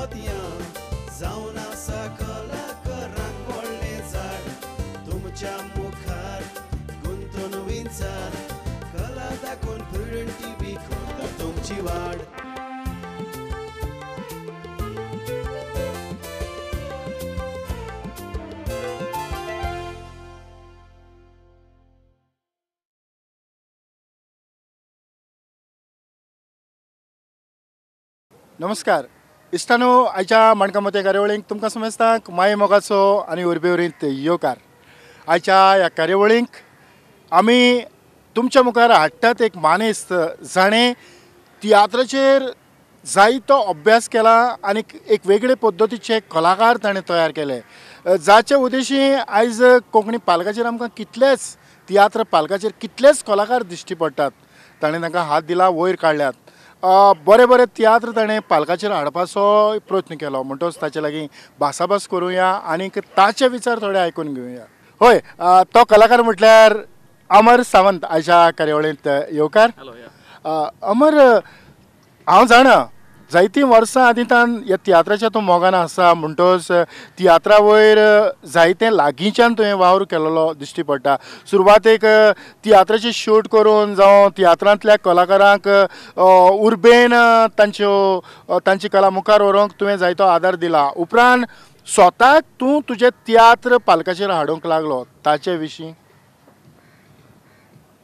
मोतयां जावन आसा कलाकारांक व्हडलें झाड तुमच्या मुखार गुंतून विंचार कला दाखोवन प्रुडंट टीव्ही करता तुमची वाड. नमस्कार इश्टानो, आयच्या माणकामते कार्यावळींक तुमकां समजताक माय मोगाचो आनी उर्बेवरीत येवकार. आयच्या ह्या कार्यावळींक आमी तुमच्या मुखार हाडटात एक मानेस्त जाणें तियात्राचेर जायतो अभ्यास केला आनी एक वेगळे पद्दतीचे कलाकार ताणें तयार केले, जाचे उद्देशी आयज कोंकणी पालकाचेर आमकां कितलेच तियात्र पालकाचेर कितलेच कलाकार दिश्टी पडटात. ताणें तांकां हात दिला, वयर काडल्यात. बरे बरे तियात्र ताणें पालकाचेर हाडपाचो प्रयत्न केलो. म्हणटच ताचे लागीं भासाभास करुया आनी ताचे विचार थोडे आयकून घेवया. होय, तो कलाकार म्हटल्यार अमर सावंत आयच्या कार्यावळींत येवकार. अमर, हांव जाणा जायतीं वर्सां आदींतान ह्या तियात्राच्या तूं मोगान आसा. म्हणटच तियात्रा वयर जायतें लागींच्यान तुवें वावर केलेलो दिश्टी पडटा. सुरवातेक तियात्राची शूट करून जावं तियात्रांतल्या कलाकारांक उर्बेन तांची कला मुखार व्हरूंक तुवें जायतो आदार दिला. उपरांत स्वताक तूं तुजें तियात्र पालकाचेर हाडूंक लागलो, ताचे विशीं.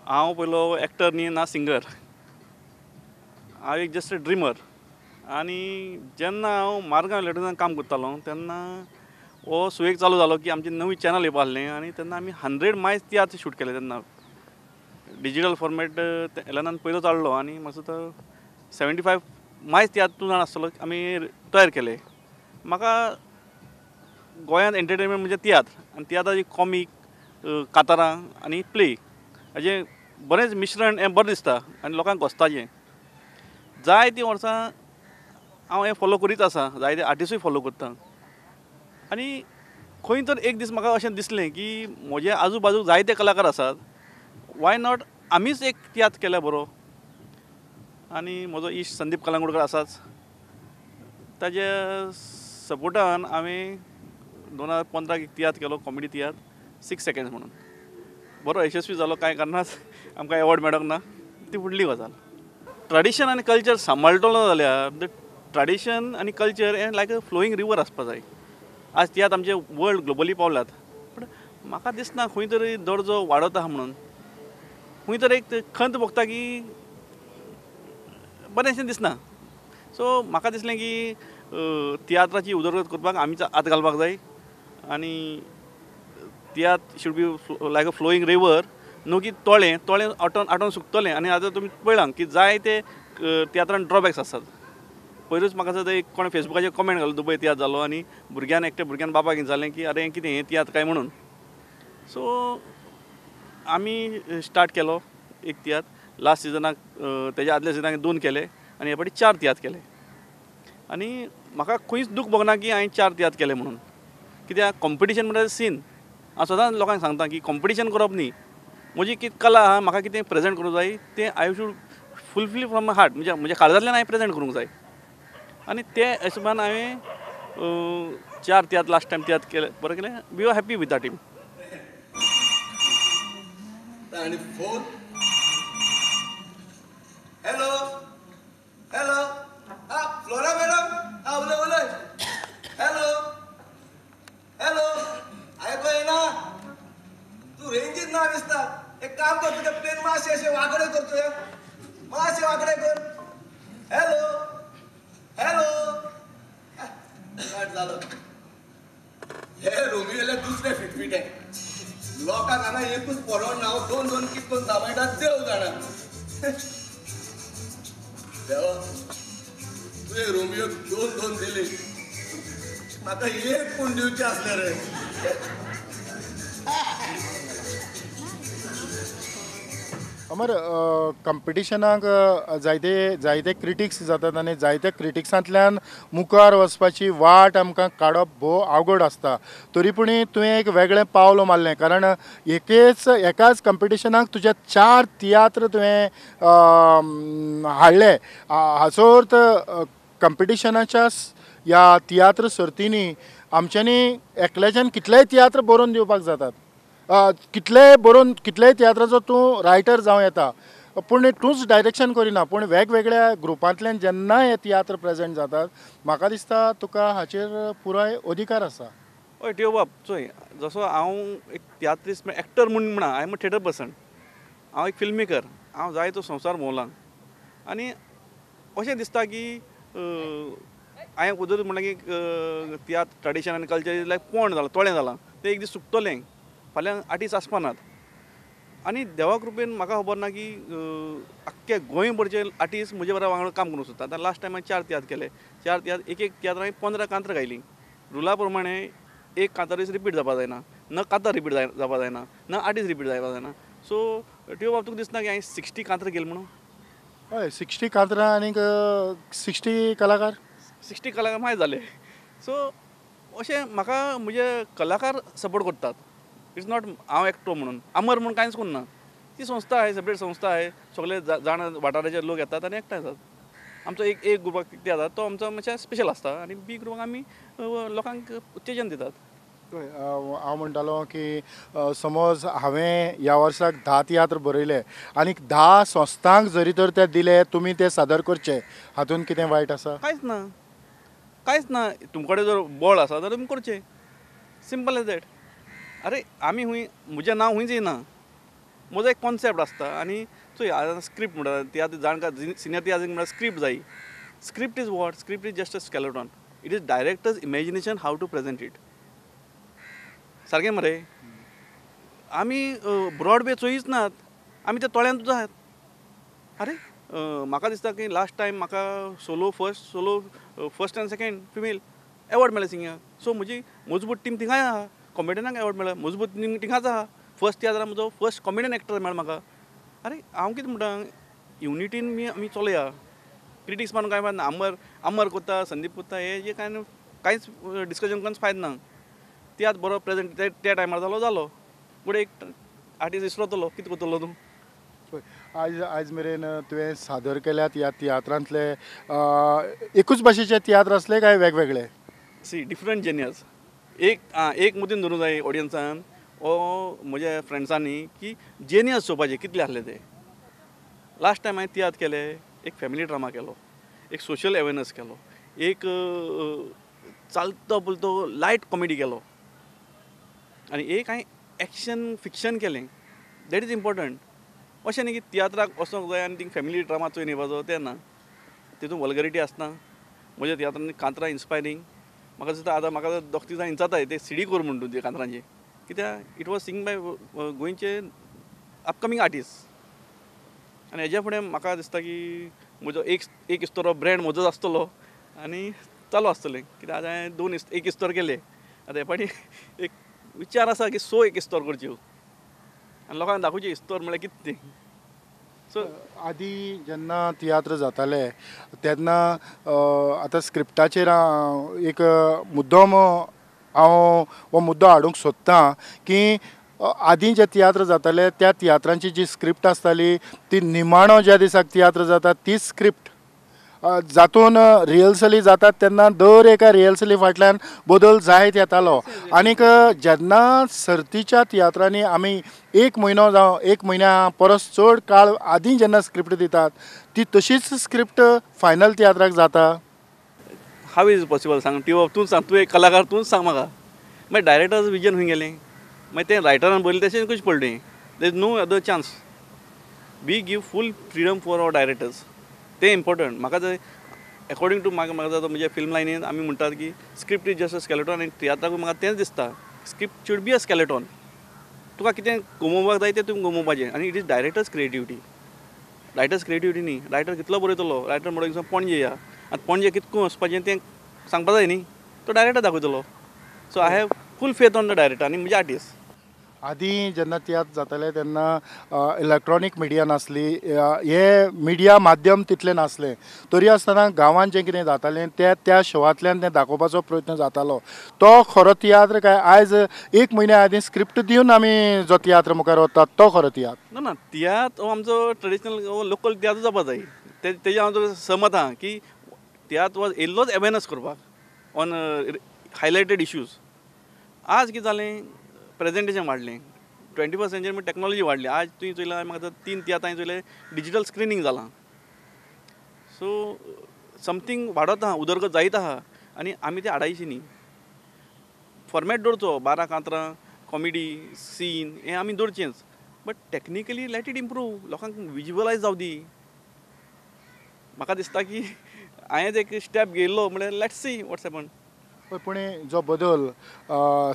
हांव पयलो एक्टर न्ही ना सिंगर. हांव एक जस्ट ड्रिमर. आनी जेन्ना हांव मारगांव इलेक्ट्रॉनिक्सान काम करतालो तेन्ना हो सुयेग चालू जालो की आमचें नवी चॅनल येवपा आसलें आनी तेन्ना आमी 100 मायज तियात्र शूट केले. तेन्ना डिजिटल फॉर्मेट एलनान पयलो चाललो आनी मातसो तो 75 मायज तियात्र तूं जाण आसतलो आमी तयार केले. म्हाका गोंयांत एंटरटेनमेंट म्हणजे तियात्र आनी तियात्राची कॉमीक, कांतारां आनी प्ले हाजें बरेंच मिश्रण हें बरें दिसता आनी लोकांक घोस्ताचें. जायतीं वर्सां हांव हें फॉलो करीत आसा, जायते आर्टिस्टूय फॉलो करता. आनी खंय तर एक दीस म्हाका अशें दिसलें की म्हजे आजू बाजूक जायते कलाकार आसात, वाय नॉट आमीच एक तियात्र केल्या बरो. आनी म्हजो इश्ट संदीप कलंगूटकर आसाच, ताजे सपोर्टान हांवें 2015 एक तियात्र केलो, कॉमेडी तियात्र 6 सेकंड्स म्हणून. बरो यशस्वी जालो. कांय कारणास आमकां एवॉर्ड मेळोंक ना, ती फुडली गजाल. ट्रॅडिशन आनी कल्चर सांबाळटलो जाल्यार द ट्रॅडिशन आनी कल्चर हें लायक अ फ्लोईंग रिवर आसपा जाय. आज तियात्र आमचे वर्ल्ड ग्लोबली पावल्यात, पूण म्हाका दिसना खंय तरी दर्जो वाडत आहा म्हणून. खंय तर एक खंत भोगता की बरेंशें दिसना. सो म्हाका दिसलें की तियात्राची उदरगत करपाक आमीच हात घालपाक जाय आनी tiatr should be like a flowing river, न्हू की तोळें आटोवन सुकतलें. आनी आतां तुमी पळयलां की जायते तियात्रान ड्रॉबॅक्स आसात. पयरूच म्हाका आतां एक कोणें फेसबुकाचेर कमेंट घालो, दुबय तियात्र जालो आनी एकट्या भुरग्यान बाबाक जालें की आरे कितें हें तियात्र काय म्हणून. सो आमी स्टार्ट केलो एक तियात्र. लास्ट सिजनाक तेज्या आदल्या सिजनाक 2 केले आनी हे फावटी 4 तियात्र केले. आनी म्हाका खंयच दूख भोगना की हांवें 4 तियात्र केले म्हणून. कित्याक कॉम्पिटिशन म्हणल्यार सीन. हांव सदांच लोकांक सांगता की कॉम्पिटिशन करप न्ही, म्हजी कितें कला आहा, म्हाका कितें प्रेजेंट करूंक जाय तें I should fulfil from my heart. म्हणजे काळजांतल्यान हांवें प्रेजेंट करूंक जाय. आनी ते हिशोबान हांवें 4 तियात्र लास्ट टायम तियात्र केले, बरें केलें. We are happy with the team. आणि फोन हॅलो हॅलो, हा फ्लोरा मॅडम, हा उलय उलय. हॅलो हॅलो, ऐकू येईना? तू रेंजीत ना दिसता. एक काम कर, तुझे पेन मासे असे वाकडे करतोय, मासे वाकडे कर. हॅलो हॅलो, कट झालं. हे रोमियोला दुसरे फिटफिट आहे. लोकांना ना एकूच पडोन नाव 2-2 कितून दाबायतात देव जाणा. देवा, तुझे रोमियो 2-2 दिले, म्हाका एक पूण दिवचे असले रे. अमर, कॉम्पिटिशनाक जायते क्रिटिक्स जातात आनी जायत्या क्रिटिक्सांतल्यान मुखार वचपाची वाट आमकां काडप भोव अवघड आसता. तरी पूण तुवें एक वेगळें पावल मारलें, कारण एकाच कॉम्पिटिशनाक तुजे 4 तियात्र तुवें हाडले. हाचो अर्थ कॉम्पिटिशनाच्या ह्या तियात्र सर्तींनी आमच्यांनी एकल्याच्यान कितलेय तियात्र बरोवन दिवपाक जातात. कितलेय तियात्राचो तूं रायटर जावं येता, पूण तूंच डायरेक्शन करिना, पूण वेगवेगळ्या ग्रुपांतल्यान जेन्ना हे तियात्र प्रेजेंट जातात म्हाका दिसता तुका हाचेर पुराय अधिकार आसा. हय टिओ बाब चोय जसो हांव एक तियात्रिस्ट एक्टर म्हणा I am a theatre person, हांव एक फिल्म मेकर, हांव जायतो संवसार भोंवलां आनी अशें दिसता की हांवें उदर म्हणलें की तियात्र ट्रेडिशन आनी कल्चर लायक पोंड जालां तोळें जालां तें एक दीस सुकतलें, फाल्यां आर्टिस्ट आसपानात. आनी देवा कृपेन म्हाका खबर ना की आख्खे गोंयभरचे आर्टिस्ट म्हजे बरोबर वांगडा काम करूंक सोदतात. आतां लास्ट टायम हांवें 4 तियात्र केले, 4 तियात्र एक तियात्र हांवें 15 कांतरां गायलीं. रुला प्रमाणे एक कांतारीस रिपीट जावपा जायना, न कांतार रिपीट जावपा जायना, न आर्टिस्ट रिपीट जावपा जायना. सो टिओ बाब तुका दिसना की हांवें 60 कांतरां केली म्हणून? हय 60 कांतरां आनीक 60 कलाकार. 60 कलाकार मायज जाले. सो अशें म्हाका म्हजे कलाकार सपोर्ट करतात. इट्स नॉट हांव एकटो म्हणून अमर म्हणून कांयच करना. ती संस्था आहे, सेपरेट संस्था आहे, सगळे जाण वाठाराचे लोक येतात आनी एकठांय जातात. आमचो एक ग्रुपाक कितें जाता तो आमचो मातशें स्पेशल आसता आनी बी ग्रुपाक आमी लोकांक उत्तेजन दितात. हांव म्हणटालो की समज हांवें ह्या वर्साक 10 तियात्र बरयले आनीक 10 संस्थांक जरी तर ते दिले तुमी ते सादर करचे, हातूंत कितें वायट आसा? कांयच ना. तुमचे कडेन जर बळ आसा जाल्यार तुमी करचें, सिंपल एज दॅट. अरे आमी हूंय म्हजें नांव हूंयच येना, म्हजो एक कॉन्सेप्ट आसता आनी चोय स्क्रिप्ट म्हणटा तियात्र जाणकार सिनियर तियात्र म्हणल्यार स्क्रिप्ट जाय. Script is what? Script is just a skeleton. It is director's imagination how to present it. सारकें मरे? आमी ब्रॉडवे चोयीच नात, आमी ते तोळ्यांतूच आहात. अरे म्हाका दिसता की लास्ट टायम म्हाका first end second female award मेळ्ळें सिंगिंगाक. सो म्हजी मजबूत टीम थिंगाय आहा. कॉमेडियनाक एवॉर्ड मेळ्ळा, मजबूत टीम थिंगाच आहा. फर्स्ट तियात्राक म्हजो फर्स्ट कॉमेडियन एक्टर मेळ्ळो म्हाका. अरे हांव कितें म्हणटा, युनिटीन आमी चलया. क्रिटिक्स मारून कांय फायद ना. अमर कोत्ता, संदीप कोत्ता हे कांयच डिस्कशन करून फायद ना. तियात्र बरो प्रेजेंट त्या टायमार जालो पूण एक आर्टिस्ट इसरतलो, कितें करतलो तूं? आयज मेरेन तुवें सादर केल्यात ह्या तियात्रांतले एकूच भाशेचे तियात्र आसले काय वेगवेगळे? See different genres. एक मुद्दीन धरूंक जाय ऑडियन्सान ओ म्हज्या फ्रेंड्सांनी की जेनियस चोवपाचे कितले आसले ते. लास्ट टायम हांवें तियात्र केले, एक फॅमिली ड्रामा केलो, एक सोशल अवेरनस केलो, एक चालतो बोलतो लायट कॉमेडी केलो आनी एक हांवें एक्शन फिक्शन केलें. That is important. अशें न्ही की तियात्राक वचोंक जाय आनी थिंग फॅमिली ड्रामा चोयन येवपाचो, तें ना. तितून वल्गरिटी आसना. म्हज्या तियात्रांनी कांतरां इन्स्पायरींग. म्हाका दिसता आतां म्हाका दोग तीग जाण इंचाताय ते सीडी कोर म्हणून त्या कांतरांची, कित्याक इट वॉज सिंग बाय गोंयचे अपकमींग आर्टिस्ट. आनी हेज्या फुडें म्हाका दिसता की म्हजो एक इस्तोरो ब्रँड म्हजोच आसतलो आनी चालू आसतलें. कित्याक आतां हांवें एक इस्तोर केले, आतां हे फाटी एक विचार आसा की एक इस्तोर करच्यो आनी लोकांक दाखोवचे इस्तोर म्हळ्यार कितें तें. सो आदीं जेन्ना तियात्र जाताले तेन्ना आतां स्क्रिप्टाचेर एक मुद्दम हांव हो मुद्दो हाडूंक सोदतां की आदीं जे तियात्र जाताले त्या तियात्रांची जी स्क्रिप्ट आसताली ती निमाणो ज्या दिसाक तियात्र जाता ती स्क्रिप्ट जातून रिहर्सली जातात तेन्ना दर एका रिहर्सली फाटल्यान बदल जायत येतालो. आनीक जेन्ना सर्तीच्या तियात्रांनी आमी एक म्हयनो जावं एक म्हयन्या परस चड काळ आदीं जेन्ना स्क्रिप्ट दितात ती तशीच स्क्रिप्ट फायनल तियात्राक जाता. हाव इज पॉसिबल सांग टिओ? तूं सांग, तूं एक कलाकार, तूंच सांग म्हाका. मागीर डायरेक्टर्स विजन खंय गेलें? मागीर तें रायटरान बरयलें तशें कशें पडलें? There is no other chance. We give full freedom for our directors. तें इम्पॉर्टंट. म्हाका जर अकॉर्डिंग टू म्हाका जाता म्हणजे फिल्म लायनीन आमी म्हणटात की script is just a skeleton आनी तियात्राक म्हाका तेंच दिसता script should be a skeleton. तुका कितें घुमोवपाक जाय तें तुवें घुमोवपाचें आनी it is director's creativity. Writer's creativity न्ही. रायटर कितलो बरयतलो, रायटर म्हणून पणजे या आतां पणजे कितको वचपाचें तें सांगपा जाय न्ही, तो डायरेक्टर दाखयतलो. So I have full faith on the director आनी म्हणजे आर्टिस्ट. आदीं जेन्ना तियात्र जाताले तेन्ना इलेक्ट्रॉनीक मिडिया नासली, हे मिडिया माध्यम तितलें नासलें. तरी आसतना गांवांत जें कितें जातालें तें त्या शोवांतल्यान तें दाखोवपाचो प्रयत्न जातालो. तो खरो तियात्र काय आयज एक म्हयन्या आदीं स्क्रिप्ट दिवन आमी जो तियात्र मुखार वतात तो खरो तियात्र? ना तियात्र हो आमचो ट्रेडिशनल हो लोकल तियात्र जावपा जाय. तेजें हांव सहमत आहा की तियात्र हो येयल्लोच अवेरनस करपाक. On highlighted issues. आज कितें जालें, प्रेजेंटेशन वाडलें, 21st सेंचुरी टॅक्नॉलॉजी वाडली. आज तुवें चोयलां म्हाका तीन तियात्रां हांवें चोयलें, डिजिटल स्क्रिनींग जालां. सो समथींग वाडत आहा, उदरगत जायत आहा आनी आमी तें आडायची न्ही. फॉर्मॅट दवरचो, 12 कांतरां, कॉमेडी, सीन हें आमी दवरचेंच. But technically let it improve, लोकांक विज्युअलायज जावं दी. म्हाका दिसता की हांवें एक स्टेप घेयल्लो म्हळ्यार लेट्स सी वॉट्स हॅपन. पूण जो बदल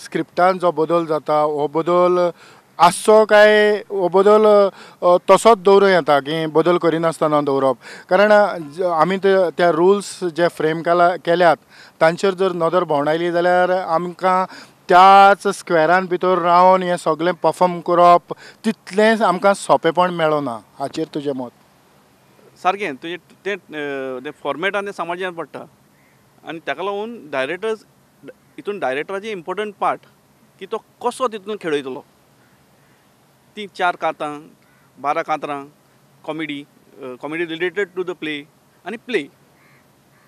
स्क्रिप्टान जो बदल जाता हो बदल आसचो काय हो बदल तसोच दवरूं येता की बदल करिनासतना दवरप. कारण आमी त्या रुल्स जे फ्रेम केल्यात तांचेर जर नदर भोंवडायली जाल्यार आमकां त्याच स्क्वेरान भितर रावन हें सगळें परफॉर्म करप तितलेंच आमकां सोंपेपण मेळना. हाचेर तुजें मत? सारकें, तुजें तें फॉर्मेटान तें सांबाळचें पडटा आनी ताका लागून डायरेक्टर्स हितून डायरेक्टराची इम्पॉर्टंट पार्ट की तो कसो तितून खेळयतलो. ती 4 कांतां, 12 कांतरां, comedy related to the play आनी प्ले.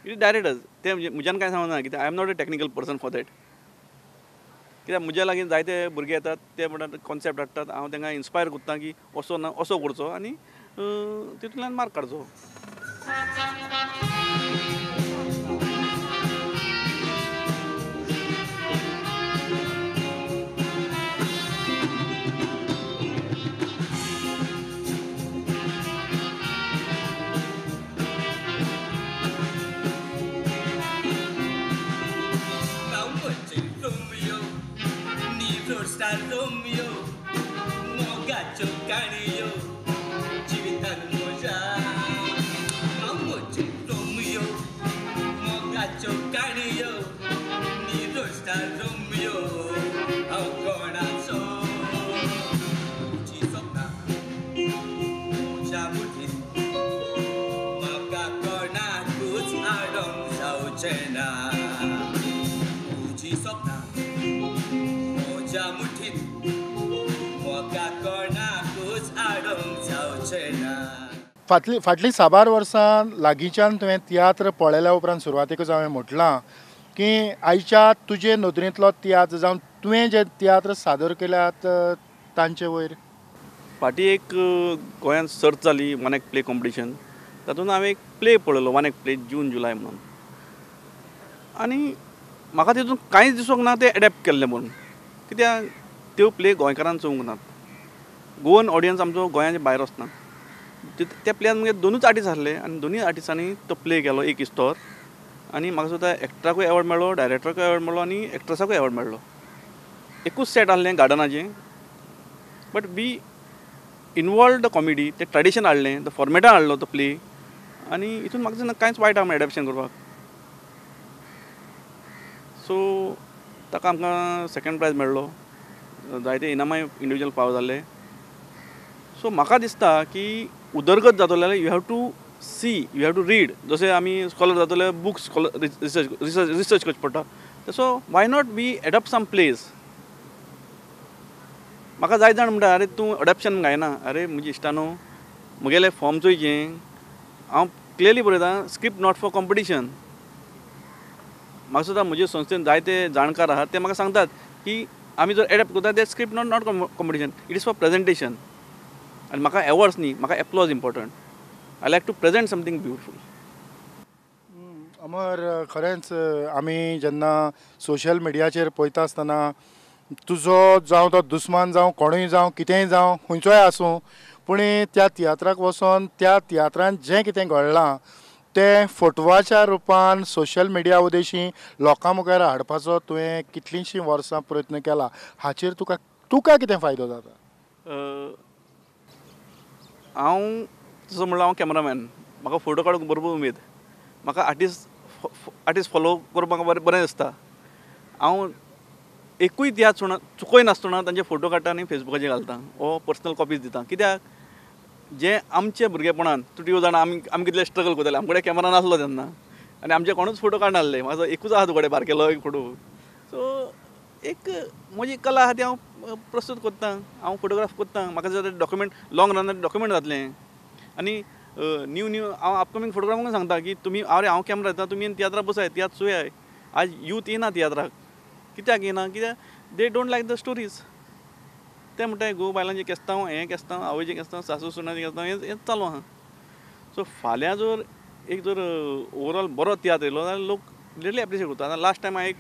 इट डायरेक्टर्स ते म्हज्यान कांय सांगना कित्याक I am not a technical person for that. कित्याक म्हज्या लागीं जायते भुरगे येतात, ते म्हणटात कॉन्सेप्ट हाडटात, हांव तांकां इन्स्पायर करता की असो ना असो करचो आनी तितूंतल्यान मार्क काडचो. Romeo, mogacho canio, civitan moja. Amoche Romeo, mogacho canio, ni rosta Romeo, au corazzo. Uci sopna, moja mutin, moga corna kuts adong saucena. Uci sopna. Jamutin, moga corna kuts adong saucena. फाटली 6 वर्सां लागींच्यान तुवें तियात्र पळयल्या उपरांत सुरवातेकूच हांवें म्हटलां की आयच्या तुजे नदरेंतलो तियात्र जावं तुवें जे तियात्र सादर केल्यात तांचे वयर फाटीं एक गोंयांत सर्त जाली वन एक्ट प्ले कॉम्पिटिशन. तातूंत हांवें एक प्ले पळयलो, वन एक्ट प्ले जून जुलय म्हणून. आनी म्हाका तितून कांयच दिसूंक ना तें एडेप्ट केल्लें म्हणून. कित्याक त्यो प्ले गोंयकारांक चोवंक नात. गोवन ऑडियन्स आमचो गोंयाच्या भायर वचना. त्या प्लेयान मुगे 2च आर्टिस्ट आसले आनी दोनूय आर्टिस्टांनी तो प्ले केलो एक इस्तोर. आनी म्हाका सुद्दां एक्टराकूय एवॉर्ड मेळ्ळो, डायरेक्टराकूय एवॉर्ड मेळ्ळो आनी एक्ट्रेसाकूय एवॉर्ड मेळ्ळो. एकूच सेट आसलें गार्डनाचें, but we involve the comedy, तें ट्रेडिशन हाडलें, तो फॉर्मेटान हाडलो तो प्ले. आनी हितून म्हाका दिसना कांयच वायट आसा एडेप्शन करपाक. सो ताका आमकां सेकंड प्रायज मेळ्ळो, जायते इनामाय इंडिविज्युअल फावो जाल्ले. सो म्हाका दिसता की उदरगत जातलो जाल्यार you have to see, you have to read. जशें आमी स्कॉलर जातले बुक्स रिसर्च करचें पडटा, तसो why not we adopt some place. म्हाका जायत जाण म्हणटा अरे तूं एडॉप्शन गायना. अरे म्हजे इश्टानो, म्हगेलें फॉर्म चोयचें, हांव क्लियरली बरयतां स्क्रिप्ट नॉट फॉर कॉम्पिटिशन. म्हाका सुद्दां म्हजे संस्थेन जायते जाणकार आहात, ते म्हाका सांगतात की आमी जर एडॅप्ट करता ते script not competition, it is for presentation. आनी म्हाका एवॉर्ड्स न्ही, म्हाका applause important. I like to present something beautiful. Amar, खरेंच आमी जेन्ना सोशल मिडियाचेर पळयता आसतना तुजो जावं तो दुस्मान जावं कोणूय जावं कितेंय जावं खंयचोय आसूं, पूण त्या तियात्राक वचोन त्या तियात्रांत जें कितें घडलां तें फोटवाच्या रुपान सोशल मिडिया उदेशी लोकां मुखार हाडपाचो तुवें कितलींशीं वर्सां प्रयत्न केला. हाचेर तुका कितें फायदो जाता? हांव जसो म्हणल्यार हांव कॅमेरामॅन, म्हाका फोटो काडूंक बरोबर उमेद. म्हाका आर्टिस्ट फॉलो करपाक बरें दिसता. हांव एकूय तियात्र चुकोय नासतना तांचे फोटो काडटा आनी फेसबुकाचेर घालता, वो पर्सनल कॉपीज दिता. कित्याक जे आमचे भुरगेपणांत तुटी जाणां आमी कितले स्ट्रगल करताले. आमचे कडेन कॅमेरा नासलो तेन्ना आनी आमचे कोणूच फोटो काडनासले. म्हाजो एकूच आहा तुकडे बारकेलो एक फोटो. सो एक म्हजी कला आहा ती हांव प्रस्तूत करतां, हांव फोटोग्राफ करतां. म्हाका जर डॉक्युमेंट लॉंग रनान डॉक्युमेंट जातलें. आनी न्यू हांव अपकमींग फोटोग्राफांक सांगता की तुमी अरे हांव कॅमेरा येता, तुमी तियात्राक बसाय, तियात्र चोयाय. आज यूथ येना तियात्राक कित्याक येना कित्याक they don't like the stories ते म्हणटाय गो बायलांचें केस्तांव हें केस्तांव आवयचें केस्तांव सासू सुणाचें केस्तांव हें चालू आहा सो फाल्यां जर एक जर ओवरऑल बरो तियात्र येयलो जाल्यार लोक रियली एप्रिशिएट करता आतां लास्ट टायम हांवें एक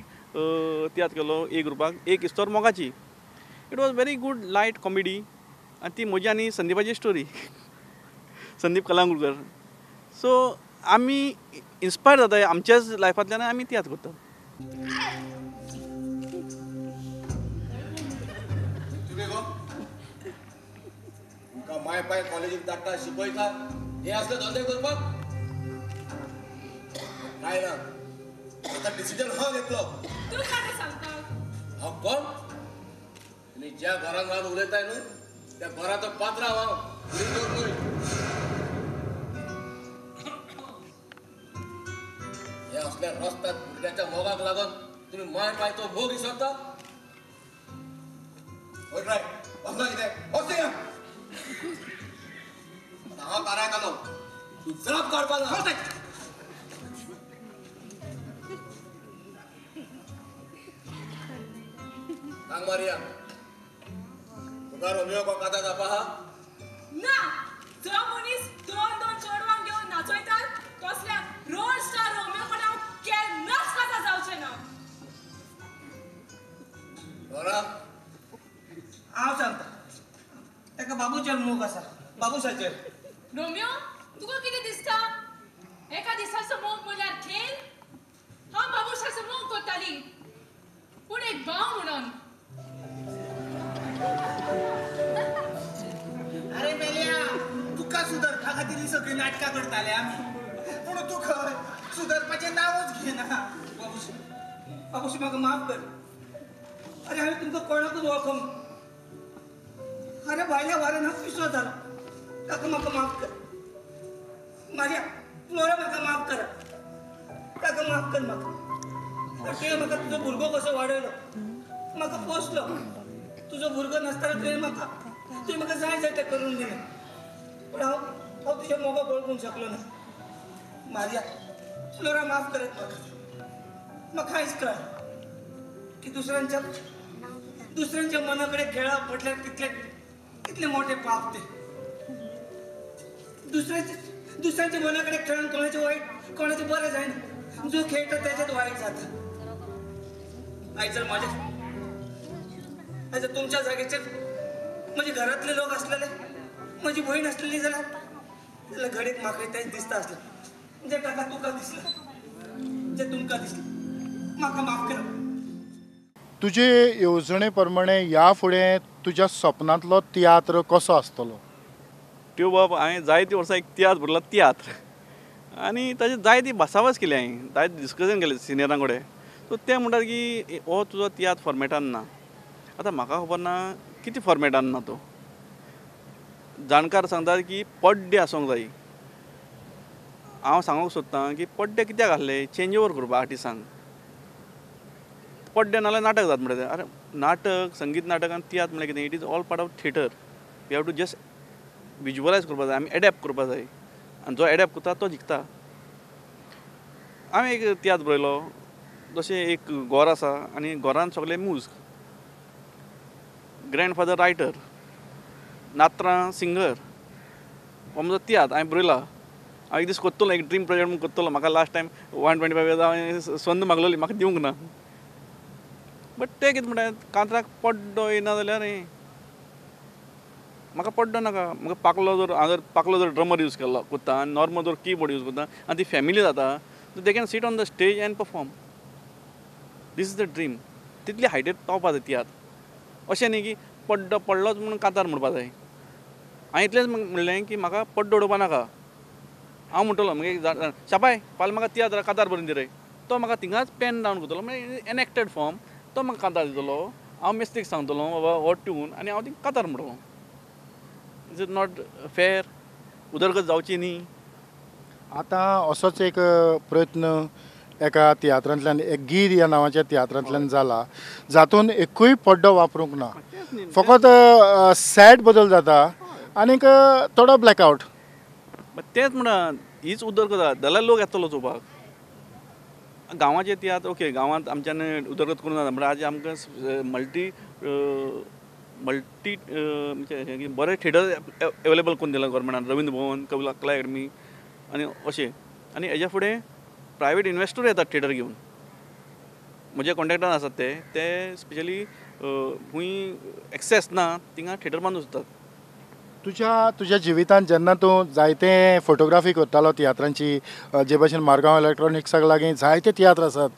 तियात्र केलो ए ग्रुपाक एक इस्तोर मोगाची it was very good light comedy आनी ती म्हजी आनी संदीपाची स्टोरी संदीप कलांगूरकर सो आमी इन्स्पायर जाता आमच्याच लायफांतल्यान आमी तियात्र करता तुगे गो तुका माय पाय कॉलेजीक धाडटा शिकयता हे असले धंदे करपाक काय ना आता डिसिजन हा घेतलो तू काय सांगता हा कोण आणि ज्या घरान रावन उलयताय न्हू त्या घराचो पात्र हांव हे असल्या रस्त्यात भुरग्याच्या मोगाक लागून तुम्ही माय पाय तो मोग विसरता होय राय बसला कितें बसते ना हांव कारायक आलो तू जप काडपाक ना सांग मारिया तुका रोमियो को कादा जापा हा ना जो मनीस दोन दोन चेडवांक घेऊन नाचयतात तसल्या रोल स्टार रोमियो पण हांव केन्नाच काजा जावचें ना बरा हांव सांगता ताका बाबूचेर मोग आसा बाबूसाचेर रोमियो तुका कितें दिसता एका दिसाचो मोग म्हणल्यार खेळ हांव बाबूशाचो मोग करताली पूण एक भाव म्हणून अरे मेल्या तुका सुदरपा खातीर ही सगळी नाटकां करताले आमी पूण तू खंय सुदरपाचें नांवच घेना बाबूश बाबूश म्हाका माफ कर अरे हांवें तुमकां कोणाकूच वळखूंक अरे भायल्या वाऱ्यान हांव पिसो जालो ताका म्हाका माफ कर मारिया फ्लोरा म्हाका माफ कर ताका माफ कर म्हाका तुवें म्हाका तुजो भुरगो कसो वाडयलो म्हाका पोसलो तुजो भुरगो नासतना तुवें म्हाका जाय जाय तें करून दिलें पूण हांव तुज्या मोगाक वळखूंक शकलो ना मारिया फ्लोरा माफ करत म्हाका कांयच कळ की दुसऱ्यांच्या मना कडेन खेळप म्हटल्यार कितले मोठे पाप ते दुसऱ्यांच्या मना कडेन खेळून कोणाचें बरें जायना जो खेळटा तेजेच वायट जाता आयज जर तुमच्या जागेचेर म्हजे घरांतले लोक असलेले म्हजी भयण असलेली जाल्यार घडीक म्हाका तेंच दिसता आसलें जे ताका तुका दिसलें जे तुमकां दिसलें म्हाका माफ करा तुजे येवजणे प्रमाणे ह्या फुडें तुज्या सपनांतलो तियात्र कसो आसतलो त्यो बाब हांवें जायतीं वर्सां एक तियात्र भरला तियात्र आनी ताची जायती भासाभास केली हांवें जायती डिस्कशन केलें सिनियरां कडेन सो ते म्हणटात की हो तुजो तियात्र फॉर्मेटान ना आतां म्हाका खबर ना कितें फॉर्मेटान ना तो जाणकार सांगतात की पड्डे आसूंक जाय हांव सांगूंक सोदतां की पड्डे कित्याक आहले चेंज ओवर करपाक आर्टिस्टांक पड्डे नाल्यार नाटक जाता म्हणटा अरे नाटक संगीत नाटक आनी तियात्र म्हळ्यार कितें it is all part of theatre we have to just visualise करपाक जाय आमी एडॅप्ट करपाक जाय आनी जो एडॅप्ट करता तो जिखता हांवें एक तियात्र बरयलो जशें एक घोर आसा आनी घोरान सगळे मूज ग्रँडफादर रायटर नात्रां सिंगर हो म्हजो तियात्र हांवें बरयला हांव एक दीस करतलो एक ड्रीम प्रोजेक्ट म्हणून करतलो म्हाका लास्ट टायम 125 हांवें संद मागलोली म्हाका दिवंक ना बट ते कितें म्हणटात कांतराक पड्डो येना जाल्यार म्हाका पड्डो नाका म्हाका पाकलो जर ड्रमर यूज केलो करता आनी नॉर्मल जर कीबोर्ड यूज करता आनी ती फॅमिली जाता so they can sit on the stage and perform this is the dream तितली हायटीर पावपा जाय तियात्र अशें न्ही की पड्डो पडलोच म्हणून कांतार म्हणपा जाय हांवें इतलेंच म्हणलें की म्हाका पड्डो उडोवपा नाका हांव म्हणटलो म्हाका शापाय फाल्यां म्हाका तियात्र कांतार बरोवन दी रे तो म्हाका थिंगाच पेन डावन करतलो म्हणजे एनॅक्टेड फॉर्म तो म्हाका कांतार दितलो हांव मिस्टेक सांगतलो बाबा हो ट्यून आनी हांव ती कांतार म्हणटलो इज इट नॉट फेर उदरगत जावची न्ही आतां असोच एक प्रयत्न एका तियात्रांतल्यान एक गीर ह्या नांवाच्या तियात्रांतल्यान जाला जातून एकूय पड्डो वापरूंक ना फकत सॅड बदल जाता आनीक थोडो ब्लॅकआउट तेच म्हणा हीच उदरगत जाल्यार लोक येतलो चोवपाक गांवाचे तियात्र ओके गांवांत आमच्यान उदरगत करूं जाता, म्हणल्यार आज आमकां मल्टी म्हणजे बरे थिएटर अवेलेबल करून दिला गव्हर्मेंटान, रवींद्र भवन, कला अकॅडमी आनी अशें. आनी हेज्या फुडें प्रायवेट इन्वेस्टरूय येतात थिएटर घेवन. म्हजे कॉन्ट्रॅक्टार आसात ते स्पेशली खूंय एक्सेस ना थिंगा थिएटर बांदूं सोदतात. तुज्या जिवितांत जेन्ना तूं जायते फोटोग्राफी करतालो तियात्रांची, जे भशेन मारगांव इलेक्ट्रॉनिक्साक लागीं जायते तियात्र आसात,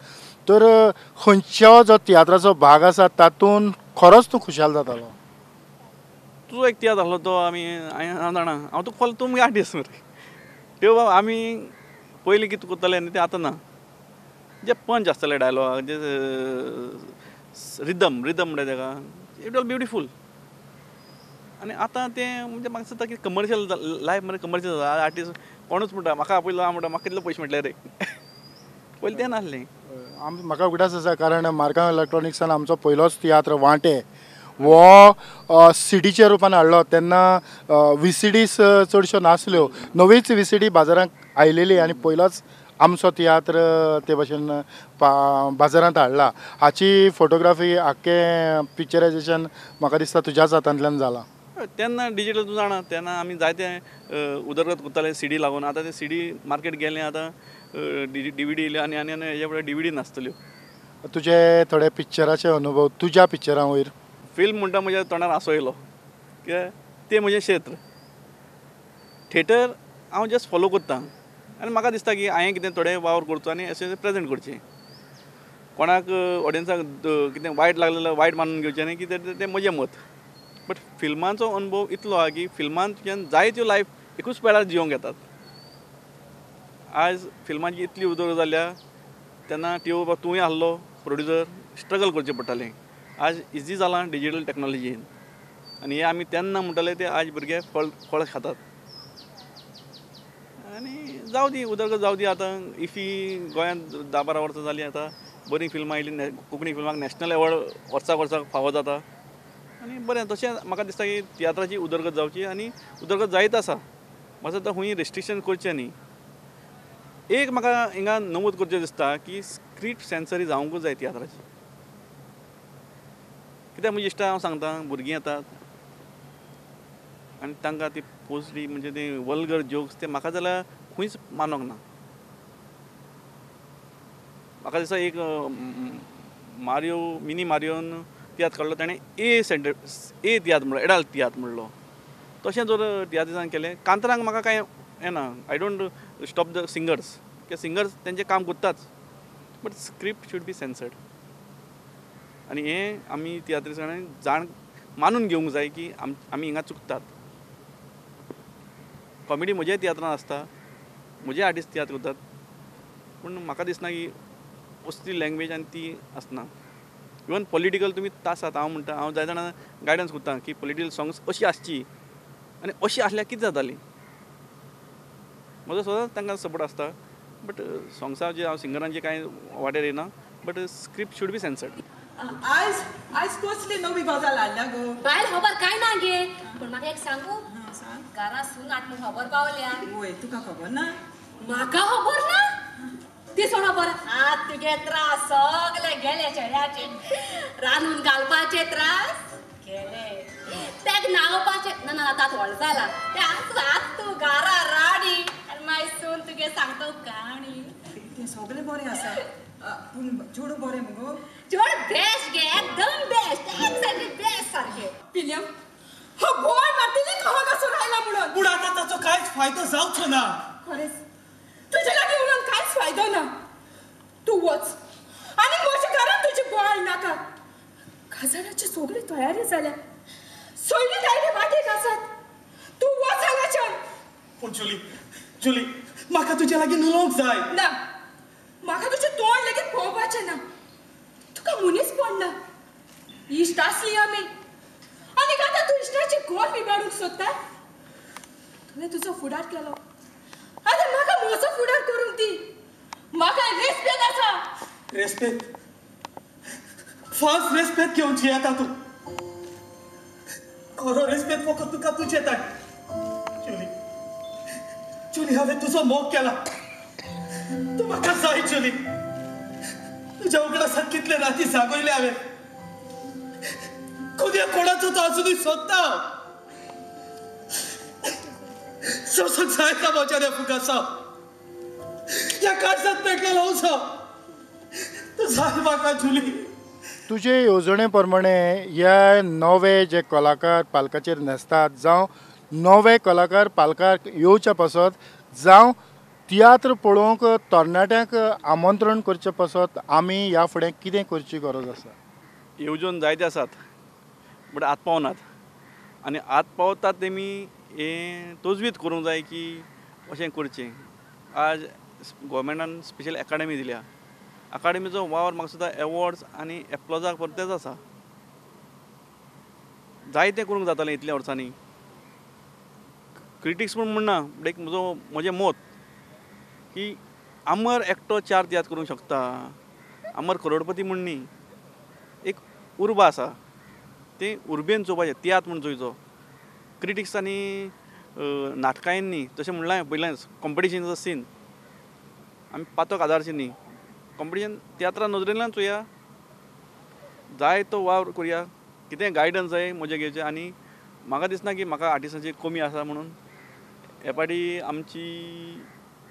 तर खंयचो जो तियात्राचो भाग आसा तातूंत खरोच तूं खुशाल जातालो? तुजो एक तियात्र आहलो तो हांव जाणा, हांव तुका फॉलो तुमी आर्टिस्ट मरे त्यो बाबा आमी पयलीं कितें करताले न्ही तें आतां ना. जे पंच आसताले डायलॉग, जे रिदम म्हणटा तेका, इट वॉज ब्युटिफूल. आनी आतां तें म्हणजे म्हाका दिसता की कमर्शियल लायफ मरे कमर्शियल जाला. आर्टिस्ट कोणूच म्हणटा म्हाका आपयलो, हांव म्हणटा म्हाका कितले पयशे म्हटले रे. पयलीं तें नासलें. म्हाका उगडास आसा, कारण मारगांव इलेक्ट्रॉनिक्सान आमचो पयलोच तियात्र वांटे वो सीडीच्या रुपान हाडलो. तेन्ना VCDs चडश्यो नासल्यो, नवीच VCD बाजारांत आयलेली आनी पयलोच आमचो तियात्र ते भशेन बाजारांत हाडला. हाची फोटोग्राफी आख्खें पिक्चरायजेशन म्हाका दिसता तुज्याच हातांतल्यान जालां. तेन्ना डिजिटल तूं जाणा, तेन्ना आमी जायते उदरगत करताले CD लागून. आतां ते CD मार्केट गेलें, आतां DVD येयले आनी हेज्या फुडें DVD नासतल्यो. तुजे थोडे पिक्चराचे अनुभव तुज्या पिक्चरां वयर? फिल्म म्हणटा म्हज्या तोंडार आंसो येयलो, कित्याक तें म्हजें क्षेत्र. थिएटर हांव जस्ट फॉलो करतां आनी म्हाका दिसता की हांवें कितें थोडें वावर करचो आनी अशें प्रेजेंट करचें. कोणाक ऑडियन्साक कितें वायट लागलें जाल्यार वायट मानून घेवचें न्ही, कितें तें म्हजें मत. बट फिल्मांचो अनुभव इतलो आहा की फिल्मान तुज्यान जायत्यो लायफ एकूच वेळार जियोंक येतात. आज फिल्मांची इतली उदरगत जाल्या, तेन्ना त्यो बाबा तुवें आसलो प्रोड्युसर, स्ट्रगल करचें पडटालें. आज इजी जालां डिजिटल टॅक्नोलॉजीन, आनी हे आमी तेन्ना म्हणटाले ते आज भुरगे फळ खातात. आनी जावं दी उदरगत जावं दी. आतां इफी गोंयांत 10-12 वर्सां जालीं, आतां बरीं फिल्मां आयलीं. कोंकणी फिल्माक नॅशनल एवॉर्ड वर्साक फावो जाता. आनी बरें तशें म्हाका दिसता की तियात्राची उदरगत जावची आनी उदरगत जायत आसा. म्हाका दिसता खूंय रेस्ट्रिक्शन करचें न्ही. एक म्हाका हिंगा नमूद करचें दिसता की स्क्रिप्ट सेन्सरी जावंकूच जाय तियात्राची. कित्याक म्हजी इश्टां हांव सांगता, भुरगीं येतात आनी तांकां ती पोस्टली म्हणजे ते वल्गर जोक्स ते म्हाका जाल्यार खंयच मानोंक ना. म्हाका दिसता एक मिनी मारियोन तियात्र काडलो ताणें ए तियात्र म्हणलो, एडल्ट तियात्र म्हणलो. तशें जर तियात्रिसान केलें, कांतरांक म्हाका कांय हें ना. I don't stop the singers, कित्याक सिंगर्स तेंचें काम करताच, but script should B censored. आनी हें आमी तियात्रिसांनी जाण मानून घेवंक जाय की आमी हिंगा चुकतात. कॉमेडी म्हज्याय तियात्रांत आसता, म्हजे आर्टिस्ट तियात्र करतात, पूण म्हाका दिसना की असली लँग्वेज आनी ती आसना. इवन पॉलिटिकल तुमी तासात, हांव म्हणटा, हांव जाय जाणां गायडन्स करता की पॉलिटिकल सॉंग्स अशी आसची आनी अशी आसल्यार कितें जाताली. म्हजो सदांच तांकां सपोर्ट आसता. बट सॉंग्सां जे हांव सिंगरांचे कांय वाटेर येना, but script should B censored. आज कसली नवी गजाल हाडल्या गो? बायल खबर काय ना गे, पण म्हाका एक सांगू, घरा सून आत्म खबर पावल्या. वय तुका खबर ना? म्हाका खबर ना? ती सोड खबर. आत तुगे त्रास सगळे गेले चेड्याचे. रांदून घालपाचे त्रास गेले, तेक न्हावपाचे ना आतां व्हड जाला. आत तूं घरा राडी आनी मागीर सून तुगे सांगता काणी. ते सगळे बरें आसा, पूण चेडू बरें मुगो? चेड बेस्ट गे, एकदम बेस्ट, एक्झॅक्टली बेस्ट सारखे. पिल्यम हो बोय मारतली कवा कसो राहिला म्हणून. पूण आतां ताचो कांयच फायदो जावचो ना. खरेंच तुजे लागीं उलोवन कांयच फायदो ना. तूं वच आनी म्हज्या घरांत तुजी बोय नाका. काजाराची सगळी तयारी जाल्या, सोयली दायले वाटेक आसात. तूं वच हांगाच्यान. पूण जुली म्हाका तुजे लागीं उलोवंक जाय. ना, म्हाका तुजें तोंड लेगीत पळोवपाचें ना. तुका मनीस पडना. इश्ट आसली आमी आनी आतां तूं इश्टाची गोल बिबाडूंक सोदता. तुवें तुजो फुडार केलो, आतां म्हाका म्हजो फुडार करूंक दी. म्हाका रेस्पेद आसा. रेस्पेद? फर्स्ट रेस्पेद घेवची येता तूं. खरो रेस्पेद फकत तुका तुजे ताय. जुली हांवें तुजो मोग केला. तूं म्हाका जाय जुली. तुझ्या उगडासात कितले राती जागोयले हांवें खुद्या कोणाचो तो अजूनही सोदता सोसूंक जाय का मोच्या फुकासा या काळजात पेटलेलो उजो तो जाय म्हाका जुली तुजे येवजणे प्रमाणे हे नवे जे कलाकार पालकाचेर न्हेसतात जावं नवे कलाकार पालकाक येवचे पासत जावं तियात्र पळोवंक तरणाट्यांक आमंत्रण करचें पासत आमी ह्या फुडें कितें करची गरज आसा येवजण जायते आसात बट आत पावनात आनी आत पावतात तेमी हे तजवीज करूंक जाय की अशें करचें आज गोवोरमेंटान स्पेशल अकाडेमी दिल्या अकाडेमीचो वावर म्हाका सुद्दां एवॉर्ड्स आनी एप्लॉजाक परतेच आसा जायतें करूंक जातालें इतल्या वर्सांनी क्रिटिक्स म्हूण म्हणना बट एक म्हजें मत की अमर एकटो 4 तियात्र करूंक शकता अमर करोडपती म्हूण न्ही एक उर्बा आसा तें उर्बेन चोवपाचें तियात्र म्हूण चोयचो क्रिटिक्सांनी नाटकांनी तशें म्हणलां हांवें पयलेंच कॉम्पिटिशन इज अ सीन आमी पातोक आदारचें न्ही कॉम्पिटिशन तियात्रा नजरेंतल्यान चोया जाय तो वावर करुया कितें गायडन्स जाय म्हजें घेवचें आनी म्हाका दिसना की म्हाका आर्टिस्टांची कमी आसा म्हणून हे फाटी आमची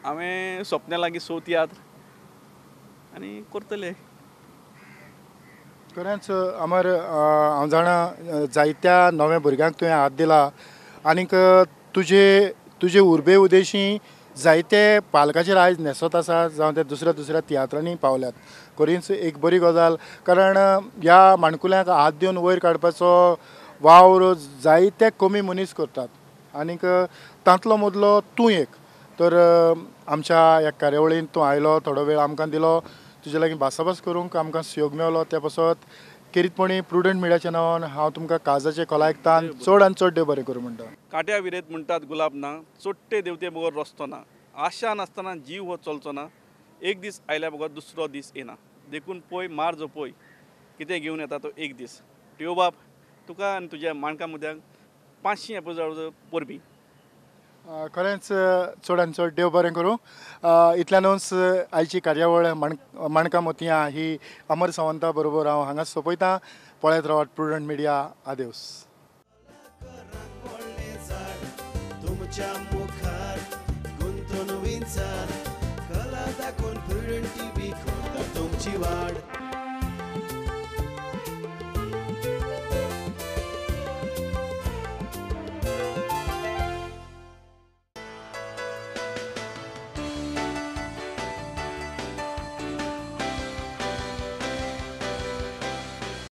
हांवें स्वप्न्या लागीं तियात्र आनी करतले खरेंच अमर हांव जाणा जायत्या नव्या भुरग्यांक तुवें हात दिला आनीक तुजे उर्बे उदेशी जायते पालकाचेर आयज न्हेसत आसा जावं ते दुसऱ्या दुसऱ्या तियात्रांनी पावल्यात खरीच एक बरी गजाल कारण ह्या माणकुल्यांक हात दिवन वयर काडपाचो वावर जायते कमी मनीस करतात आनीक तांतलो मदलो तूं एक तर आमच्या ह्या कार्यावळींत तूं आयलो थोडो वेळ आमकां दिलो तुजे लागीं भासाभास करूंक आमकां सहयोग मेळलो त्या पासत खेरीतपणी प्रुडंट मिडियाच्या नांवान हांव तुमकां काळजाचे कलायकतान चड आनी चड देव बरें करूं म्हणटा काट्या विरेत म्हणटात गुलाब ना चोट्टे देवते बगर रस्तो ना आशा नासतना जीव हो चलचो ना एक दीस आयल्या बगर दुसरो दीस येना देखून पळय मार जो पळय कितें घेवन येता तो एक दीस टिओ बाब तुका आनी तुज्या माणका मुद्द्याक 500 एपिसोड परबी खरेंच चड आनी चड देव बरें करूं इतल्यानूच आयची कार्यावळ माणकां मोतयां ही अमर सावंता बरोबर हांव हांगा सोंपयतां पळयत रावात प्रुडंट मिडिया आदेवस तुमच्या मुखार गुंतून विचार कला दाखोवन प्रुडंट टीव्ही तुमची वाड